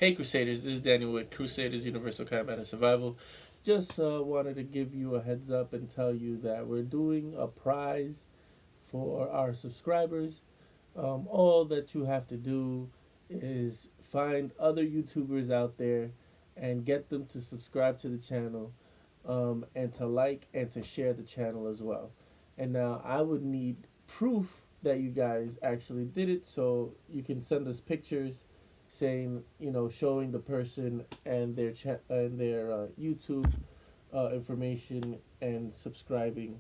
Hey Crusaders, this is Daniel with Crusaders Universal Combat and Survival. Just wanted to give you a heads up and tell you that we're doing a prize for our subscribers. All that you have to do is find other YouTubers out there and get them to subscribe to the channel, and to like and to share the channel as well. And now I would need proof that you guys actually did it, so you can send us pictures saying, showing the person and their YouTube information and subscribing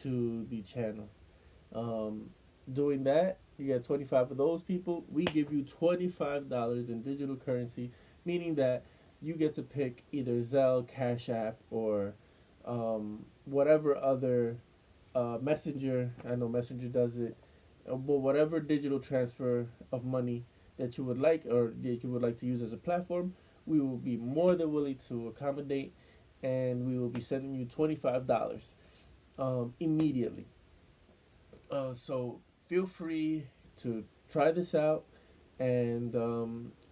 to the channel. Um, Doing that, you get 25 of those people. We give you $25 in digital currency, meaning that you get to pick either Zelle, Cash App, or whatever other Messenger. I know Messenger does it, but whatever digital transfer of money that you would like or that you would like to use as a platform, we will be more than willing to accommodate, and we will be sending you $25 immediately. So feel free to try this out, and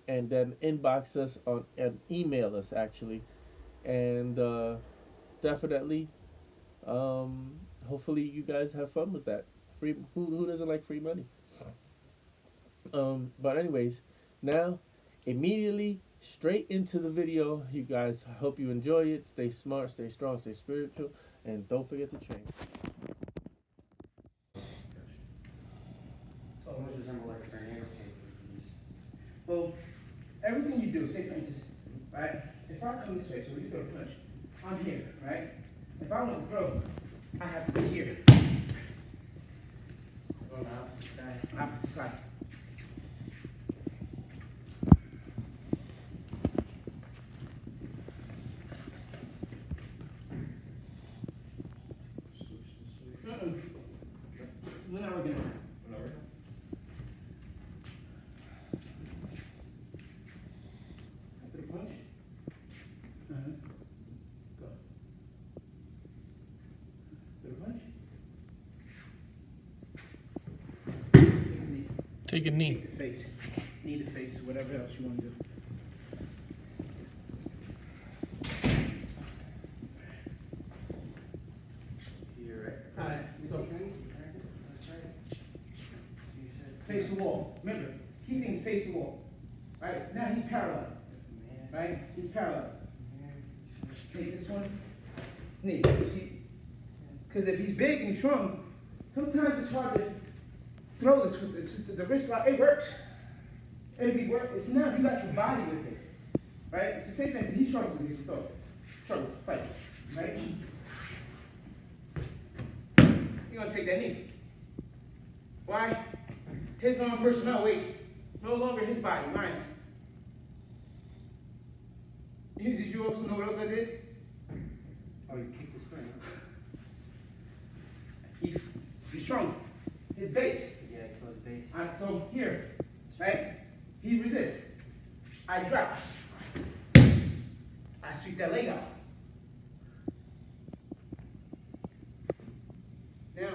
then inbox us on and email us actually, and definitely, hopefully you guys have fun with that. Free, who doesn't like free money? But anyways, now immediately straight into the video. You guys, I hope you enjoy it. Stay smart, stay strong, stay spiritual, and don't forget to train. So it would resemble like a tornado cake. Well, everything you do, say for instance, right? If I come this way, so you throw a punch, I'm here, right? If I want to throw, I have to be here. So go on the opposite side. Opposite side. We're not working on it. After the punch. Go. After the punch. Take a knee. The face. Knee to face, whatever else you want to do. Alright, so face the wall. Remember, key thing is face the wall. Right? Now he's parallel. Right? He's parallel. Take this one. Knee. You see? Because if he's big and strong, sometimes it's hard to throw this with the wrist lock. It works. It'll be work. It's now if you got your body with it. Right? So say for instance, he struggles with this throw. Struggles. Fight. Right? You're gonna take that knee. Why? His arm versus no weight. No longer his body, mine's. Did you also know what else I did? Oh, you kicked his friend. He's strong. His base. Yeah, so his base. So here, right? He resists. I drop. I sweep that leg out. Now,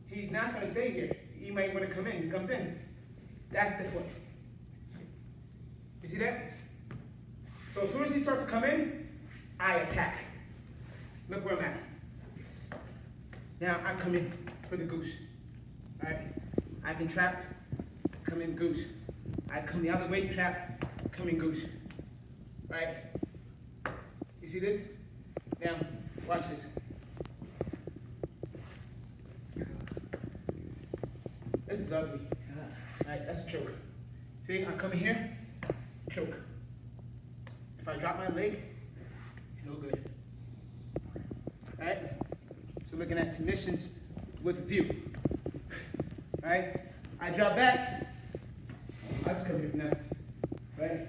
he's not going to stay here. He might want to come in. He comes in. That's the foot. You see that? So as soon as he starts to come in, I attack. Look where I'm at. Now I come in for the goose. All right? I can trap, come in goose. I come the other way, trap, come in goose. Right? You see this? Now, watch this. This is ugly. Alright, that's a choke. See, I come in here, choke. If I drop my leg, no good. Alright? So looking at submissions with view. Alright? I drop back, I just come here for now. Right?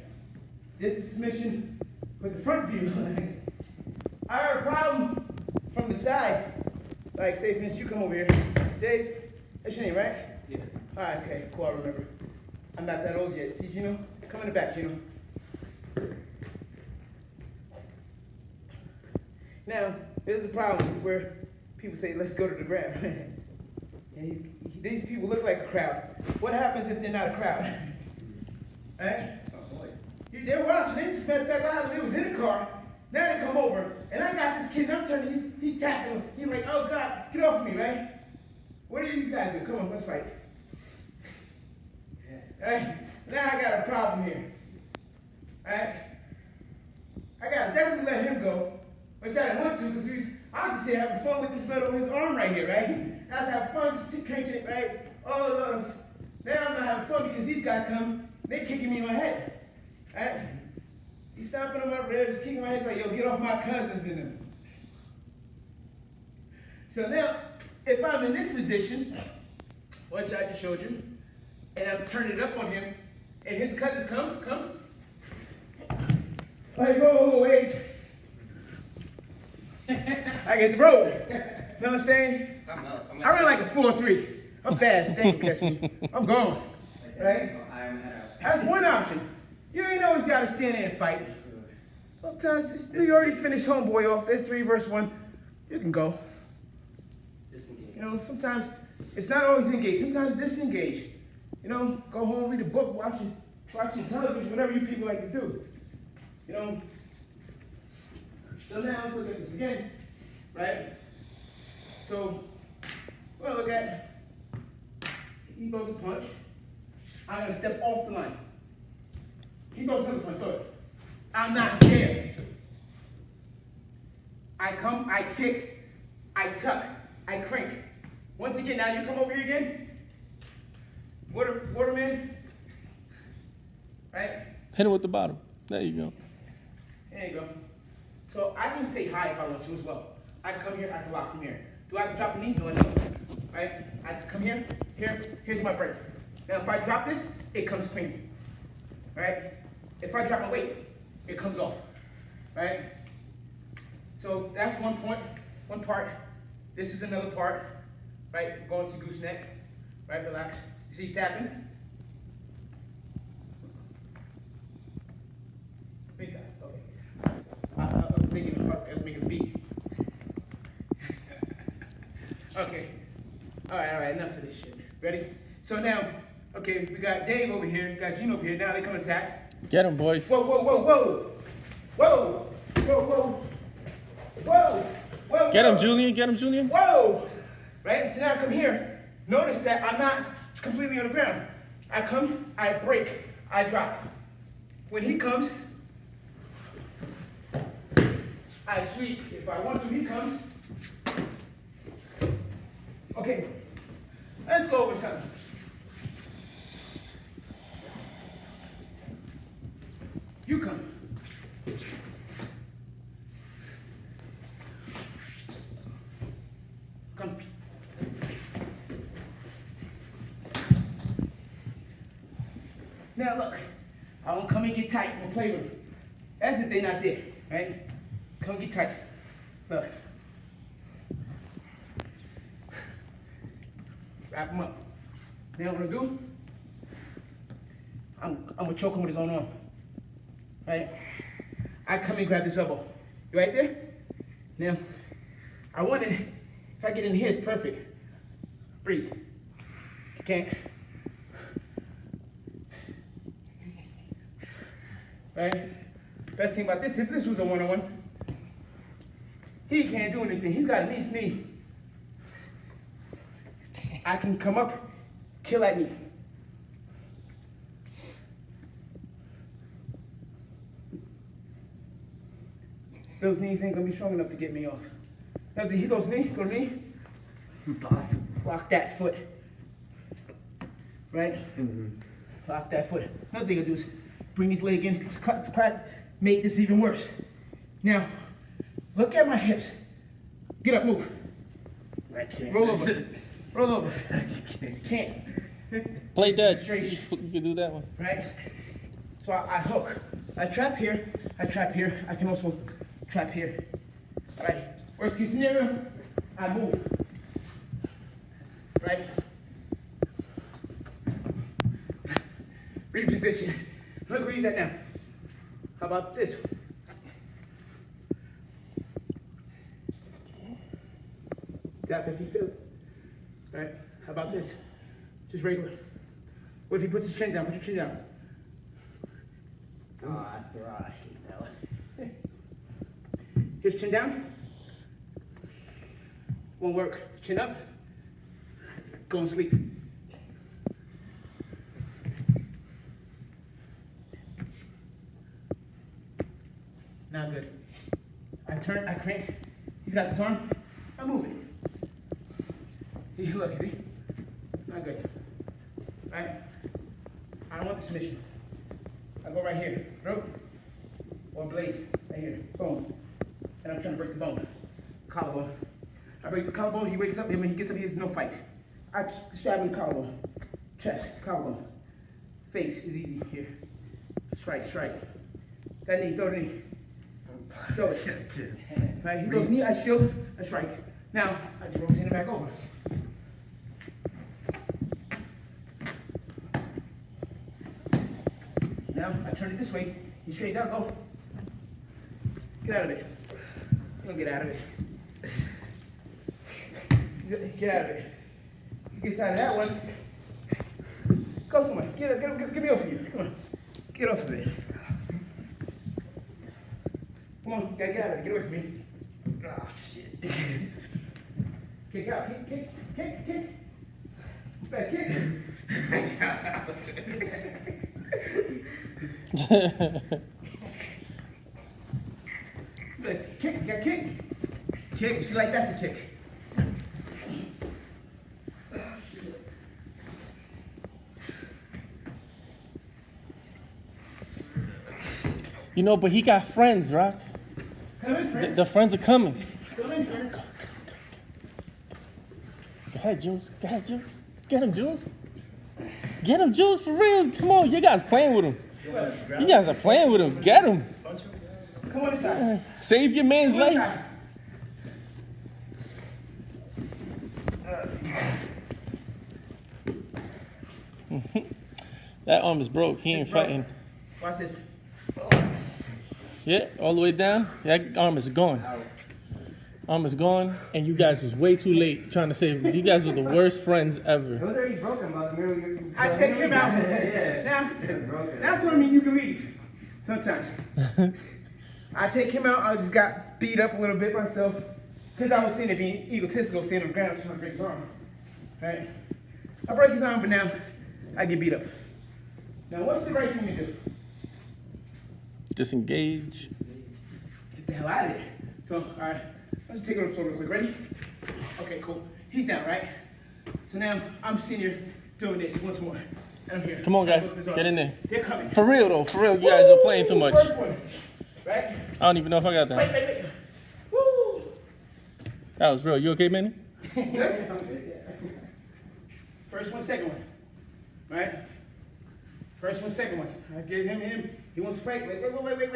This is submission with the front view. I have a problem from the side. Like, say, for instance, you come over here. Dave, that's your name, right? Yeah. Alright, okay, cool, I remember. I'm not that old yet. See, Gino? Come in the back, Gino. Now, there's a problem where people say, let's go to the ground. These people look like a crowd. What happens if they're not a crowd? Right? they're watching. As a matter of fact, what happened, they was in the car. Now they come over, and I got this kid, and I'm turning, he's tapping him. He's like, oh God, get off of me, right? What do these guys do? Come on, let's fight. Right? Now I got a problem here. Right? I gotta definitely let him go, which I didn't want to, because I was just here having fun with this his arm right here, right? I was having fun just cranking it, right? All of those. Now I'm not having fun because these guys come, they kicking me in my head. Right? He's stomping on my ribs, kicking my head, he's like, yo, get off my cousins in them. So now, if I'm in this position, which I just showed you, and I'm turning it up on him, and his cousins come. Like, whoa, wait. I get the road. You know what I'm saying? I run like a 4-3. I'm fast, they can catch me. I'm gone. Right? That's one option. You ain't always got to stand there and fight. Sometimes you already finished homeboy off. There's 3 versus 1. You can go. You know, sometimes it's not always engaged. Sometimes disengage. You know, go home, read a book, watching television, whatever you people like to do. You know. So now let's look at this again, right? So we're gonna look at, he throws a punch. I'm gonna step off the line. He throws another punch, throw it. I'm not there. I come, I kick, I tuck, I crank. Once again, now you come over here again. Waterman. Right? Hit him with the bottom. There you go. There you go. So I can say hi if I want to as well. I can come here, I can block from here. Do I have to drop the knee? No, I don't. Right? I come here, here's my break. Now if I drop this, it comes clean. Right? If I drop my weight, it comes off. Right? So that's one part. This is another part. Right? Going to gooseneck. Right? Relax. You see he's tapping? Big time. Okay. Let's make it beat. Okay. All right. Enough of this shit. Ready? So now, okay, we got Dave over here, we got Gene over here. Now they come attack. Get him, boys. Whoa. Get him, Julian. Whoa. Right? So now I come here. Notice that I'm not completely on the ground. I come, I break, I drop. When he comes, I sweep. If I want to, he comes. Okay, let's go over something. You come. Come. Now look, I won't come and get tight and play with him. That's if they're not there, right? Come get tight. Look. Wrap him up. Now what I'm gonna do, I'm gonna choke him with his own arm. Right? I come and grab this elbow. You right there? Now, I want it, if I get in here, it's perfect. Breathe. You can't. Right? Best thing about this, if this was a one-on-one, he can't do anything. He's got a knee. I can come up, kill that knee. Those knees ain't gonna be strong enough to get me off. Now, he goes knee, go knee. Impossible. Lock that foot. Right? Mm-hmm. Lock that foot. Another thing I do is bring his leg in, make this even worse. Now, look at my hips. Get up, move. I can't. Roll over. I can't. Play dead. Straight. You can do that one. Right? So I hook. I trap here. I can also trap here. Right? Worst case scenario, I move. Right? Reposition. Look where he's at now. How about this? Tap if you feel it. Right? How about this? Just regular. What if he puts his chin down? Put your chin down. Oh, that's the right. I hate that one. Here's chin down. Won't work. Chin up. Go and sleep. Not good. I turn, I crank. He's got this arm. I move it. Look, you see? Not good. Right? I don't want the submission. I go right here. Throat. Or blade. Right here. Bone. And I'm trying to break the bone. Collarbone. I break the collarbone. He wakes up. And when he gets up, he has no fight. I stab him in the collarbone. Chest. Collarbone. Face is easy here. Strike. Strike. That knee. Throw the knee. Show it. Right? He goes knee. I shield. I strike. Now, I just rotate him back over. Now, I turn it this way. He straightens out. Go. Get out of it. You don't get out of it. Get out of it. He gets out of that one. Go somewhere. Get me off of you. Come on. Get off of it. Come on. You gotta get out of it. Get away from me. Ah, shit. Kick out. Kick. Back kick. Kick, you got kick. Kick, see, like that's a kick. You know, but he got friends, Rock. Come in, friends. The friends are coming. Come in, friends. Go ahead, Jules. Go ahead, Jules. Get him, Jules. Get him, Jules, for real. Come on, you guys playing with him. You guys are playing with him. Get him. Come on inside. Save your man's life. That arm is broke. He ain't fighting. Watch this. Yeah, all the way down. That arm is gone. Arm is gone, and you guys was way too late trying to save him. You guys were the worst friends ever. It was already broken, but I take him out. Yeah. Now, that's what I mean. You can leave. Sometimes. I take him out. I just got beat up a little bit myself because I was seeing it being egotistical, standing on the ground trying to break his arm. Right? I break his arm, but now I get beat up. Now, what's the right thing to do? Disengage. Get the hell out of there. So, all right, let's take it on the floor real quick. Ready? Okay, cool. He's down, right? So now I'm sitting here doing this once more. And I'm here. Come on, guys. Get in there. They're coming. For real, though. For real, you guys are playing too much. First one, right? I don't even know if I got that. Wait. Woo! That was real. You okay, Manny? First one, second one. Right? First one, second one. I give him. He wants to fight. Wait. I don't want to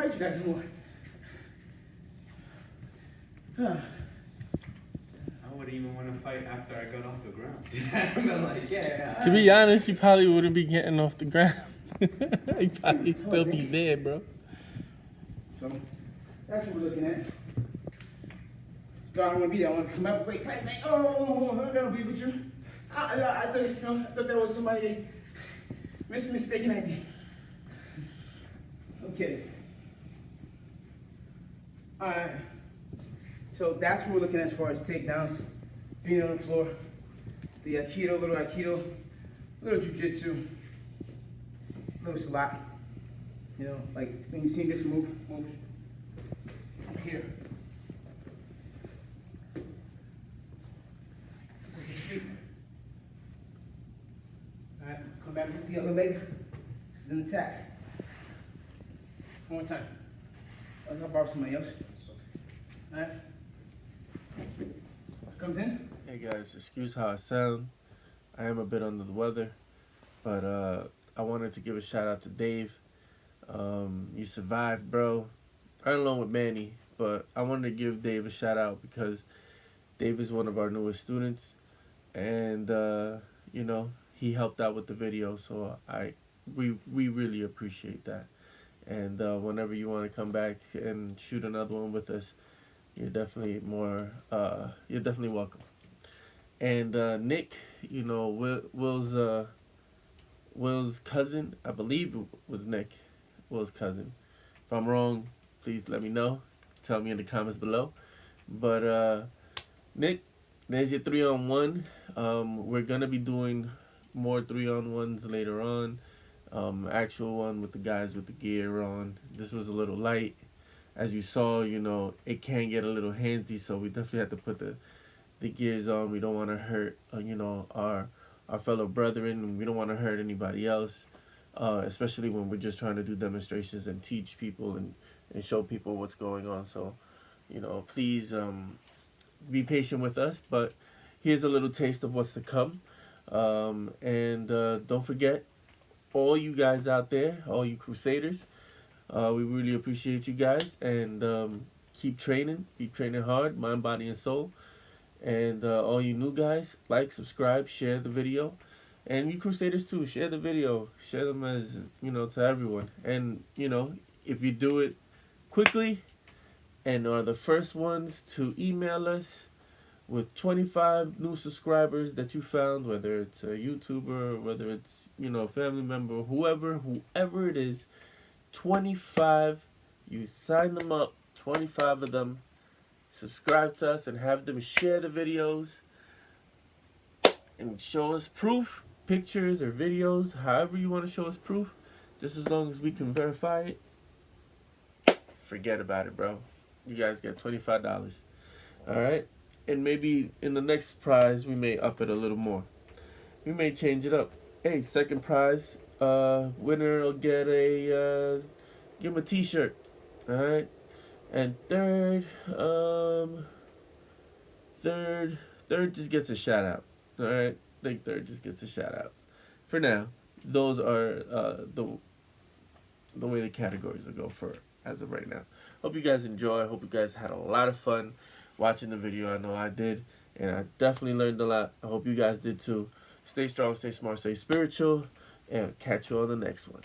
fight you guys anymore. I wouldn't even want to fight after I got off the ground. I'm like, yeah. To be honest, you probably wouldn't be getting off the ground. You probably still be dead, bro. So, that's what we're looking at. So I don't want to be there. I want to come out. Wait, fight. Oh, I don't beef with you. I thought that was somebody mistaken ID. Okay. All right. So that's what we're looking at as far as takedowns, being on the floor, the aikido, little jujitsu, little salat. You know, like when you see this move here. This is the street. All right, come back with the other leg. This is an attack. One more time. I'll borrow somebody else. All right. Comes in. Hey guys, excuse how I sound. I am a bit under the weather, but I wanted to give a shout out to Dave. You survived, bro. Right along with Manny, but I wanted to give Dave a shout out because Dave is one of our newest students, and you know, he helped out with the video, so we really appreciate that. And whenever you want to come back and shoot another one with us, you're definitely welcome. And Nick, you know, Will's Will's cousin. I believe it was Nick, Will's cousin. If I'm wrong, please let me know. Tell me in the comments below. But Nick, there's your 3-on-1. We're gonna be doing more 3-on-1s later on. Actual one with the guys with the gear on. This was a little light. As you saw, you know, it can get a little handsy, so we definitely have to put the gears on. We don't want to hurt, you know, our fellow brethren, and we don't want to hurt anybody else, especially when we're just trying to do demonstrations and teach people and show people what's going on. So, you know, please be patient with us, but here's a little taste of what's to come. And don't forget, all you guys out there, all you Crusaders, we really appreciate you guys, and keep training hard, mind, body, and soul. And all you new guys, like, subscribe, share the video. And you Crusaders too, share the video. Share them, as you know, to everyone. And you know, if you do it quickly and are the first ones to email us with 25 new subscribers that you found, whether it's a YouTuber, whether it's, you know, a family member, whoever it is, 25, you sign them up, 25 of them, subscribe to us, and have them share the videos and show us proof, pictures or videos, however you want to show us proof, just as long as we can verify it. Forget about it, bro. You guys get $25. All right, and maybe in the next prize we may up it a little more. We may change it up. Hey, second prize, winner will get give him a t-shirt. All right, and third just gets a shout out. All right, I think third just gets a shout out. For now, those are the way the categories will go for as of right now. Hope you guys enjoy. Hope you guys had a lot of fun watching the video. I know I did, and I definitely learned a lot. I hope you guys did too. Stay strong, stay smart, stay spiritual, and catch you on the next one.